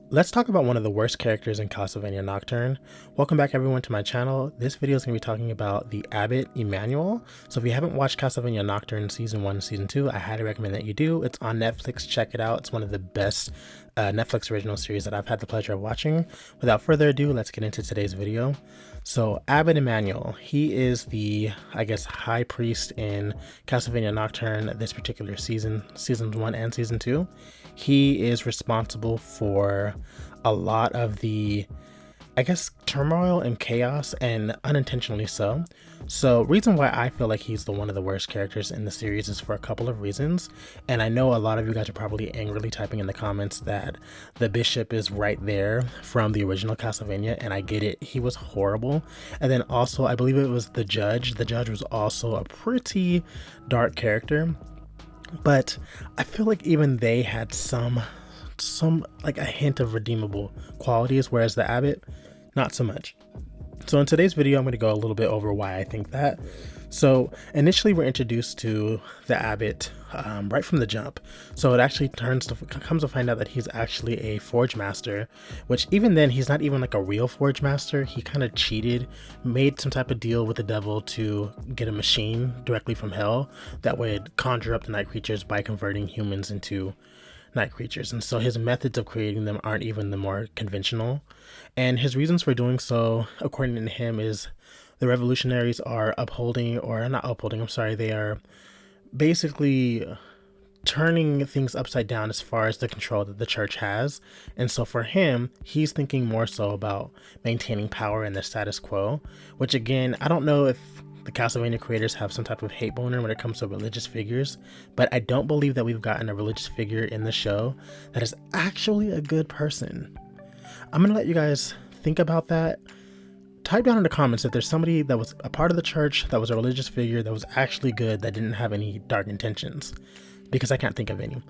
Let's talk about one of the worst characters in Castlevania Nocturne. Welcome back everyone to my channel. This video is going to be talking about the Abbot, Emmanuel. So if you haven't watched Castlevania Nocturne Season 1 and Season 2, I highly recommend that you do. It's on Netflix, check it out. It's one of the best Netflix original series that I've had the pleasure of watching. Without further ado, let's get into today's video. So Abbot Emmanuel, he is the, high priest in Castlevania Nocturne this particular season, Seasons 1 and Season 2. He is responsible for a lot of the, turmoil and chaos, and unintentionally so. So reason why I feel like he's one of the worst characters in the series is for a couple of reasons. And I know a lot of you guys are probably angrily typing in the comments that the bishop is right there from the original Castlevania, and I get it. He was horrible. And then also, I believe it was the judge. The judge was also a pretty dark character. But I feel like even they had some like a hint of redeemable qualities, whereas the Abbot, not so much. So in today's video, I'm going to go a little bit over why I think that. So initially we're introduced to the Abbot right from the jump. So it actually comes to find out that he's actually a forge master, which even then he's not even like a real forge master. He kind of cheated, made some type of deal with the devil to get a machine directly from hell that would conjure up the night creatures by converting humans into night creatures. And so his methods of creating them aren't even the more conventional. And his reasons for doing so, according to him, is the revolutionaries are they are basically turning things upside down as far as the control that the church has. And so for him, he's thinking more so about maintaining power in the status quo, which again, I don't know if the Castlevania creators have some type of hate boner when it comes to religious figures, but I don't believe that we've gotten a religious figure in the show that is actually a good person. I'm gonna let you guys think about that. Type down in the comments if there's somebody that was a part of the church, that was a religious figure, that was actually good, that didn't have any dark intentions, because I can't think of any.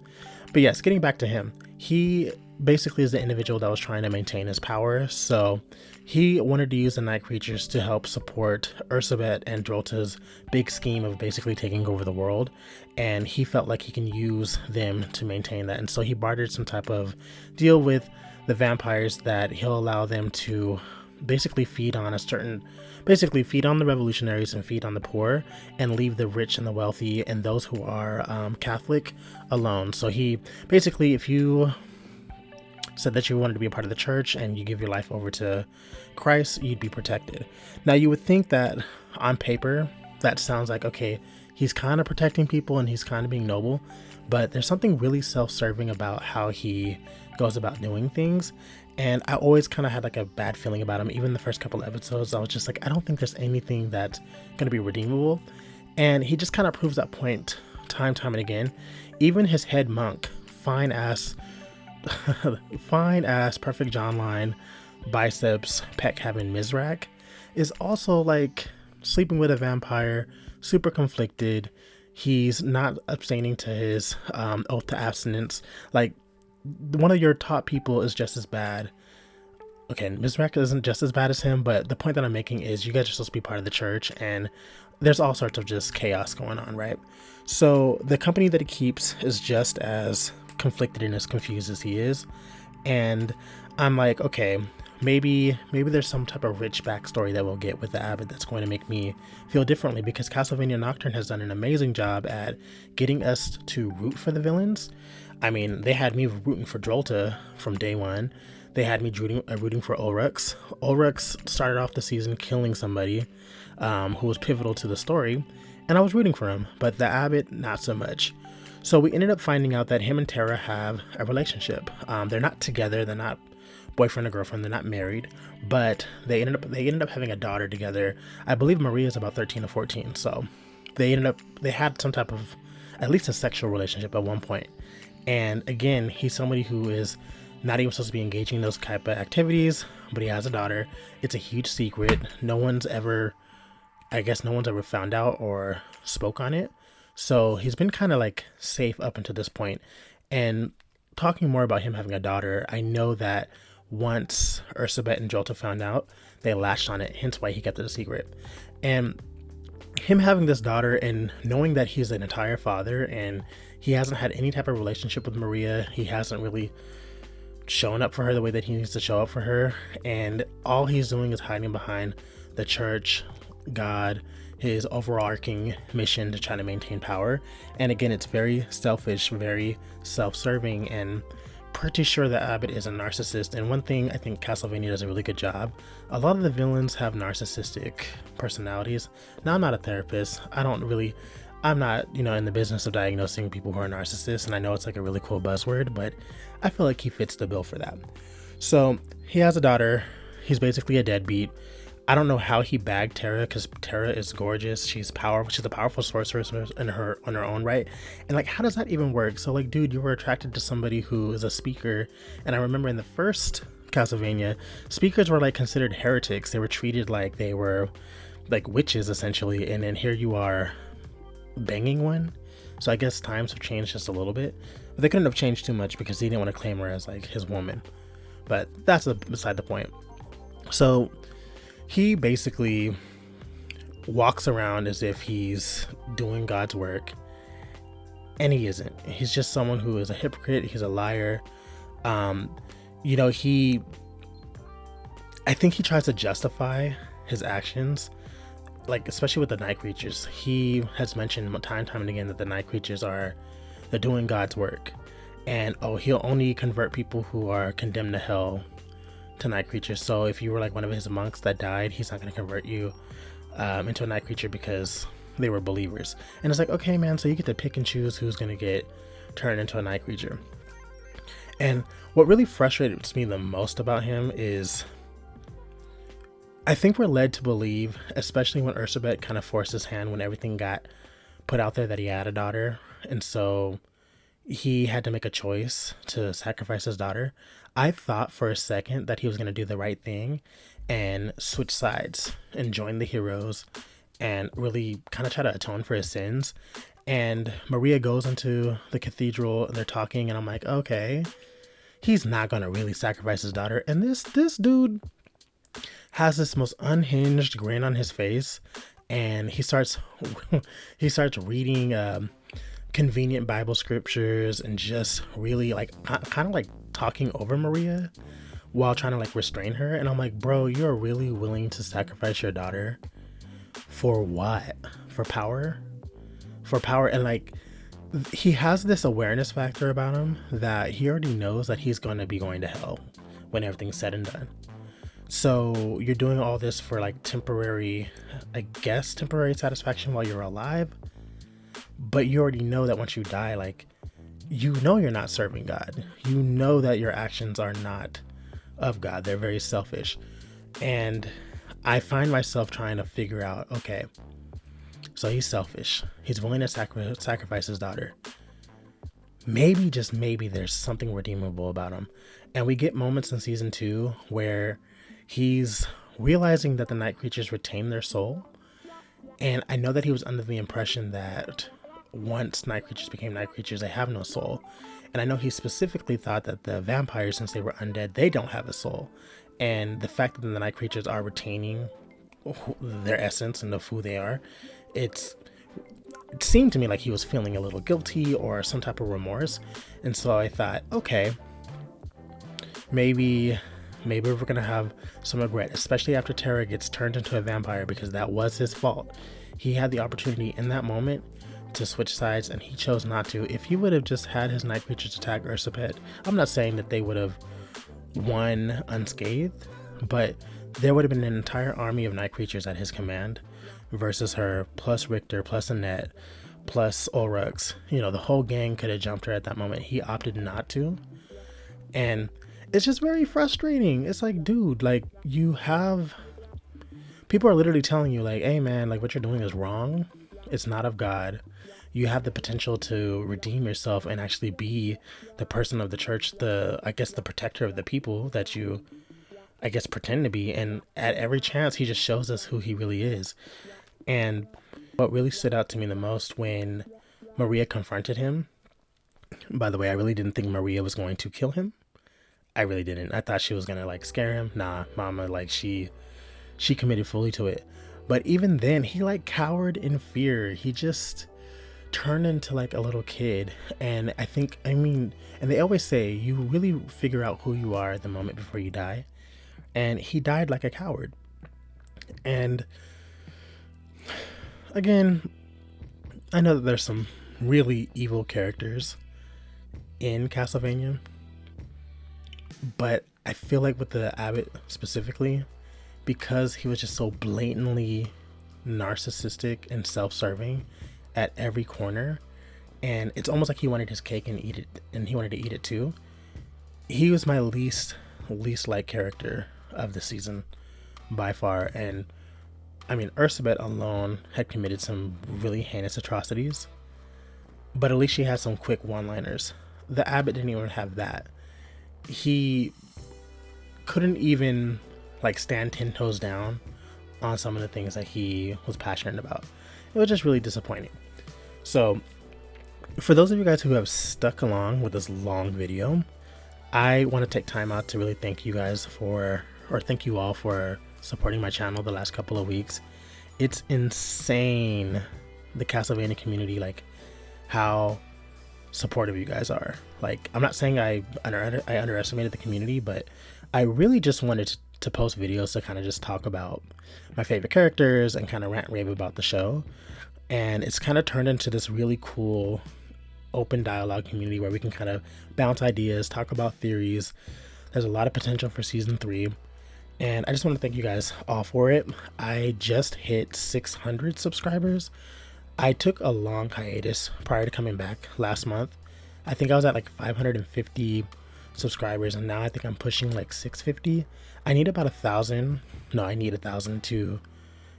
But yes, getting back to him, he basically is the individual that was trying to maintain his power. So he wanted to use the night creatures to help support Ursabet and Drolta's big scheme of basically taking over the world, and he felt like he can use them to maintain that. And so he bartered some type of deal with the vampires that he'll allow them to basically feed on the revolutionaries and feed on the poor, and leave the rich and the wealthy and those who are Catholic alone. So he basically, if you said that you wanted to be a part of the church and you give your life over to Christ, you'd be protected. Now you would think that on paper that sounds like, okay, he's kind of protecting people and he's kind of being noble, but there's something really self-serving about how he goes about doing things. And I always kind of had like a bad feeling about him. Even the first couple of episodes, I was just like, I don't think there's anything that's going to be redeemable. And he just kind of proves that point time and again. Even his head monk, fine ass, perfect jawline, biceps, pec having Mizrak, is also like sleeping with a vampire, super conflicted. He's not abstaining to his oath to abstinence. Like, one of your top people is just as bad. Okay, Mizrak isn't just as bad as him, but the point that I'm making is you guys are supposed to be part of the church, and there's all sorts of just chaos going on, right? So the company that he keeps is just as conflicted and as confused as he is. And I'm like, okay, maybe there's some type of rich backstory that we'll get with the Abbot that's going to make me feel differently, because Castlevania Nocturne has done an amazing job at getting us to root for the villains. I mean, they had me rooting for Drolta from day one. They had me rooting for Olrox. Olrox started off the season killing somebody who was pivotal to the story, and I was rooting for him, but the Abbot, not so much. So we ended up finding out that him and Tara have a relationship. They're not together, they're not boyfriend or girlfriend, they're not married, but they ended up having a daughter together. I believe Maria's about 13 or 14, so they had some type of, at least a sexual relationship at one point. And again, he's somebody who is not even supposed to be engaging in those type of activities, but he has a daughter. It's a huge secret. No one's ever found out or spoke on it. So he's been kind of like safe up until this point. And talking more about him having a daughter, I know that once Ursabet and Jolta found out, they latched on it, hence why he kept it a secret. And him having this daughter and knowing that he's an entire father and he hasn't had any type of relationship with Maria, he hasn't really showing up for her the way that he needs to show up for her, and all he's doing is hiding behind the church, God, his overarching mission to try to maintain power. And again, it's very selfish, very self-serving, and pretty sure that Abbot is a narcissist. And one thing I think Castlevania does a really good job, a lot of the villains have narcissistic personalities. Now, I'm not a therapist. I'm not, in the business of diagnosing people who are narcissists, and I know it's like a really cool buzzword, but I feel like he fits the bill for that. So he has a daughter. He's basically a deadbeat. I don't know how he bagged Tara, because Tara is gorgeous. She's powerful. She's a powerful sorceress on her own right. And like, how does that even work? So like, dude, you were attracted to somebody who is a speaker. And I remember in the first Castlevania, speakers were like considered heretics. They were treated like they were like witches essentially. And then here you are banging one. So I guess times have changed just a little bit, but they couldn't have changed too much because he didn't want to claim her as like his woman. But that's beside the point. So he basically walks around as if he's doing God's work, and he isn't. He's just someone who is a hypocrite. He's a liar. I think he tries to justify his actions, like especially with the night creatures. He has mentioned time and time again that the night creatures they're doing God's work, and he'll only convert people who are condemned to hell to night creatures. So if you were like one of his monks that died, he's not going to convert you into a night creature because they were believers. And it's like, okay, man, so you get to pick and choose who's going to get turned into a night creature. And what really frustrates me the most about him is I think we're led to believe, especially when Ursabet kind of forced his hand when everything got put out there that he had a daughter, and so he had to make a choice to sacrifice his daughter. I thought for a second that he was going to do the right thing and switch sides and join the heroes and really kind of try to atone for his sins. And Maria goes into the cathedral and they're talking, and I'm like, okay, he's not going to really sacrifice his daughter. And this dude has this most unhinged grin on his face, and he starts reading convenient Bible scriptures and just really like kind of like talking over Maria while trying to like restrain her. And I'm like, bro, you're really willing to sacrifice your daughter for what? For power? And like, he has this awareness factor about him that he already knows that he's going to be going to hell when everything's said and done. So you're doing all this for like temporary satisfaction while you're alive, but you already know that once you die, like, you're not serving God. You know that your actions are not of God. They're very selfish. And I find myself trying to figure out, okay, so he's selfish. He's willing to sacrifice his daughter. Maybe, just maybe, there's something redeemable about him. And we get moments in season 2 where he's realizing that the night creatures retain their soul. And I know that he was under the impression that once night creatures became night creatures, they have no soul. And I know he specifically thought that the vampires, since they were undead, they don't have a soul. And the fact that the night creatures are retaining their essence and of who they are, it seemed to me like he was feeling a little guilty or some type of remorse. And so I thought, okay, maybe we're gonna have some regret, especially after Tara gets turned into a vampire, because that was his fault. He had the opportunity in that moment to switch sides, and he chose not to. If he would have just had his night creatures attack Ursabet, I'm not saying that they would have won unscathed, but there would have been an entire army of night creatures at his command versus her, plus Richter, plus Annette, plus Olrox. The whole gang could have jumped her at that moment. He opted not to. And it's just very frustrating. It's like, dude, like, people are literally telling you like, hey man, like, what you're doing is wrong. It's not of God. You have the potential to redeem yourself and actually be the person of the church, the protector of the people that you, pretend to be. And at every chance, he just shows us who he really is. And what really stood out to me the most when Maria confronted him, by the way, I really didn't think Maria was going to kill him. I really didn't. I thought she was gonna like scare him. Nah, mama, like she committed fully to it. But even then, he like cowered in fear. He just turned into like a little kid. And I mean, and they always say you really figure out who you are at the moment before you die. And he died like a coward. And again, I know that there's some really evil characters in Castlevania, but I feel like with the Abbot specifically, because he was just so blatantly narcissistic and self-serving at every corner, and it's almost like he wanted his cake and eat it, and he wanted to eat it too. He was my least liked character of the season by far. And I mean, Ursabet alone had committed some really heinous atrocities, but at least she had some quick one-liners. The Abbot didn't even have that. He couldn't even like stand 10 toes down on some of the things that he was passionate about. It was just really disappointing. So for those of you guys who have stuck along with this long video, I want to take time out to really thank you all for supporting my channel the last couple of weeks. It's insane, the Castlevania community, like how supportive you guys are. Like, I'm not saying I underestimated the community, but I really just wanted to post videos to kind of just talk about my favorite characters and kind of rant and rave about the show. And it's kind of turned into this really cool open dialogue community where we can kind of bounce ideas, talk about theories. There's a lot of potential for season 3. And I just want to thank you guys all for it. I just hit 600 subscribers. I took a long hiatus prior to coming back last month. I think I was at like 550 subscribers, and now I think I'm pushing like 650. I need about 1,000. No, I need 1,000 to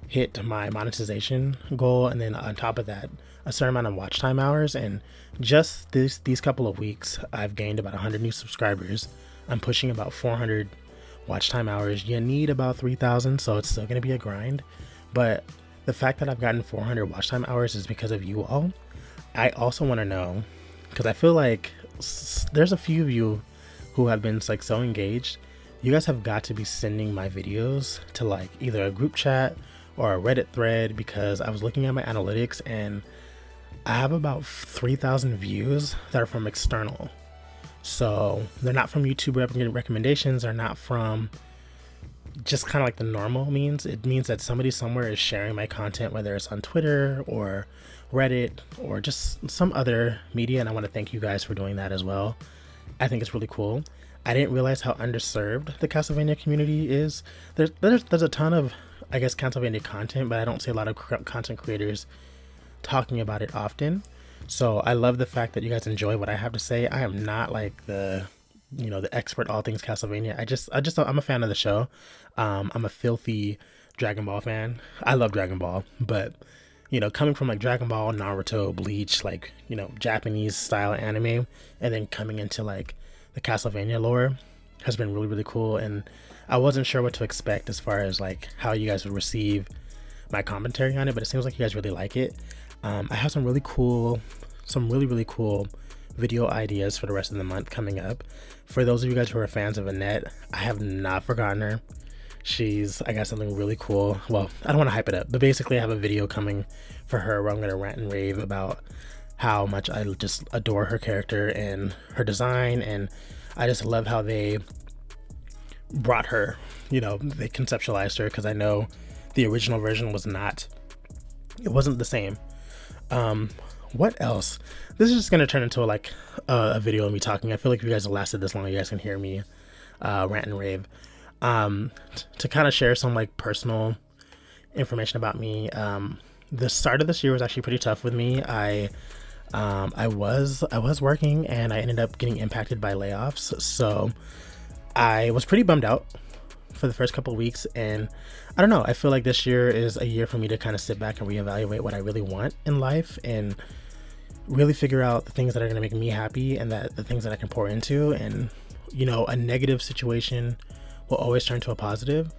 hit my monetization goal, and then on top of that, a certain amount of watch time hours. And just these couple of weeks, I've gained about 100 new subscribers. I'm pushing about 400 watch time hours. You need about 3,000, so it's still going to be a grind. But the fact that I've gotten 400 watch time hours is because of you all. I also want to know, because I feel like there's a few of you who have been like so engaged. You guys have got to be sending my videos to like either a group chat or a Reddit thread, because I was looking at my analytics and I have about 3,000 views that are from external. So they're not from YouTube recommendations, they're not from just kind of like the normal means. It means that somebody somewhere is sharing my content, whether it's on Twitter or Reddit or just some other media, and I want to thank you guys for doing that as well. I think it's really cool. I didn't realize how underserved the Castlevania community is. There's a ton of, I guess, Castlevania content, but I don't see a lot of content creators talking about it often. So I love the fact that you guys enjoy what I have to say. I am not like the expert all things Castlevania. I'm a fan of the show. I'm a filthy Dragon Ball fan. I love Dragon Ball, but coming from like Dragon Ball, Naruto, Bleach, like, Japanese style anime, and then coming into like the Castlevania lore has been really, really cool. And I wasn't sure what to expect as far as like how you guys would receive my commentary on it, but it seems like you guys really like it. I have some really really cool video ideas for the rest of the month coming up. For those of you guys who are fans of Annette, I have not forgotten her. I got something really cool. Well, I don't want to hype it up, but basically I have a video coming for her where I'm going to rant and rave about how much I just adore her character and her design. And I just love how they brought her, they conceptualized her, because I know the original version wasn't the same. What else? This is just going to turn into like a video of me talking. I feel like if you guys have lasted this long, you guys can hear me rant and rave. To kind of share some like personal information about me. The start of this year was actually pretty tough with me. I was working and I ended up getting impacted by layoffs. So I was pretty bummed out for the first couple of weeks, and I don't know, I feel like this year is a year for me to kind of sit back and reevaluate what I really want in life and really figure out the things that are going to make me happy and that the things that I can pour into. And a negative situation will always turn to a positive.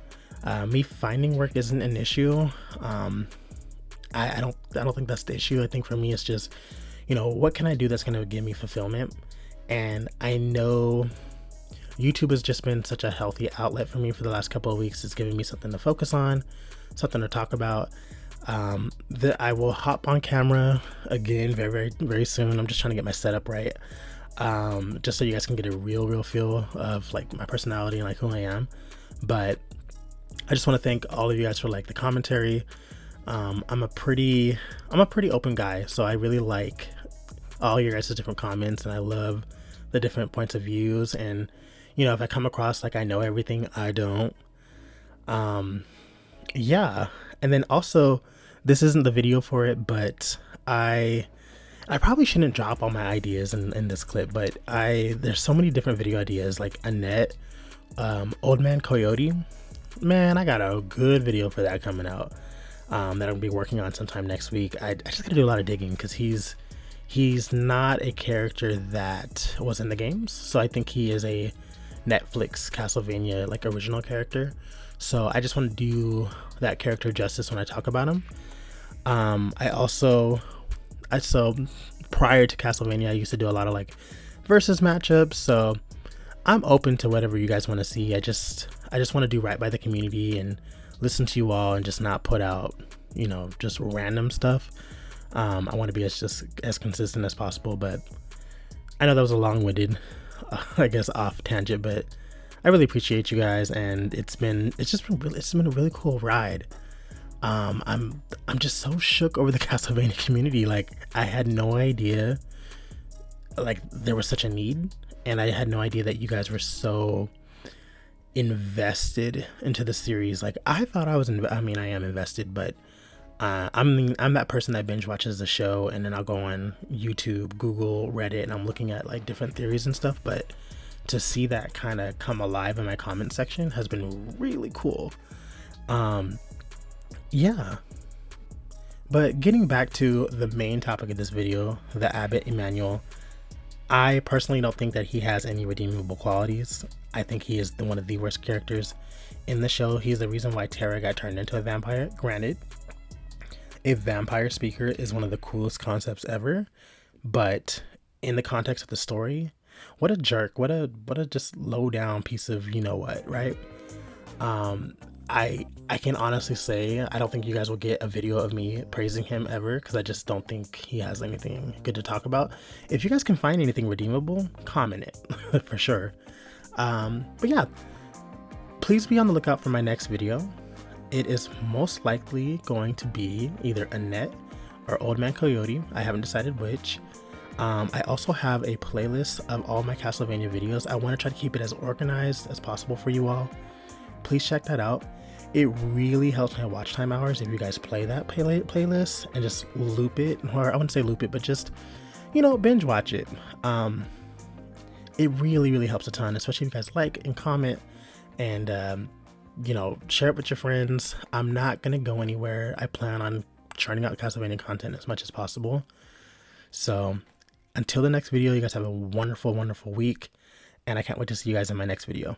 Me finding work isn't an issue. I don't think that's the issue. I think for me it's just, what can I do that's going to give me fulfillment? And I know YouTube has just been such a healthy outlet for me for the last couple of weeks. It's giving me something to focus on, something to talk about. That I will hop on camera again very soon. I'm just trying to get my setup right, just so you guys can get a real feel of like my personality and like who I am. But I just want to thank all of you guys for like the commentary. I'm a pretty open guy, so I really like all your guys' different comments, and I love the different points of views. And you know, if I come across like I know everything, I don't. Yeah. And then also, this isn't the video for it, but I probably shouldn't drop all my ideas in this clip, but there's so many different video ideas, like Annette, Old Man Coyote. Man, I got a good video for that coming out, that I'll be working on sometime next week. I just gotta do a lot of digging, because he's not a character that was in the games, so I think he is a Netflix Castlevania like original character. So I just want to do that character justice when I talk about him. So prior to Castlevania, I used to do a lot of like versus matchups, so I'm open to whatever you guys want to see. I just want to do right by the community and listen to you all, and just not put out, you know, just random stuff. I want to be as consistent as possible, but I know that was a long-winded, I guess, off tangent, but I really appreciate you guys, and it's been a really cool ride. I'm just so shook over the Castlevania community. Like, I had no idea like there was such a need, and I had no idea that you guys were so invested into the series. Like, I thought I am invested, but I'm that person that binge watches the show, and then I'll go on YouTube, Google, Reddit, and I'm looking at like different theories and stuff. But to see that kind of come alive in my comment section has been really cool. Yeah. But getting back to the main topic of this video, the Abbot Emmanuel, I personally don't think that he has any redeemable qualities. I think he is one of the worst characters in the show. He's the reason why Tara got turned into a vampire. Granted, a vampire speaker is one of the coolest concepts ever, but in the context of the story, what a jerk, what a just low down piece of you know what, right? I can honestly say I don't think you guys will get a video of me praising him ever, because I just don't think he has anything good to talk about. If you guys can find anything redeemable, comment it for sure. But yeah, please be on the lookout for my next video. It is most likely going to be either Annette or Old Man Coyote. I haven't decided which. I also have a playlist of all my Castlevania videos. I want to try to keep it as organized as possible for you all. Please check that out. It really helps my watch time hours if you guys play that playlist and just loop it, or I wouldn't say loop it, but just, you know, binge watch it. It really helps a ton, especially if you guys like and comment, and you know, share it with your friends. I'm not gonna go anywhere. I plan on churning out Castlevania content as much as possible. So until the next video, you guys have a wonderful week, and I can't wait to see you guys in my next video.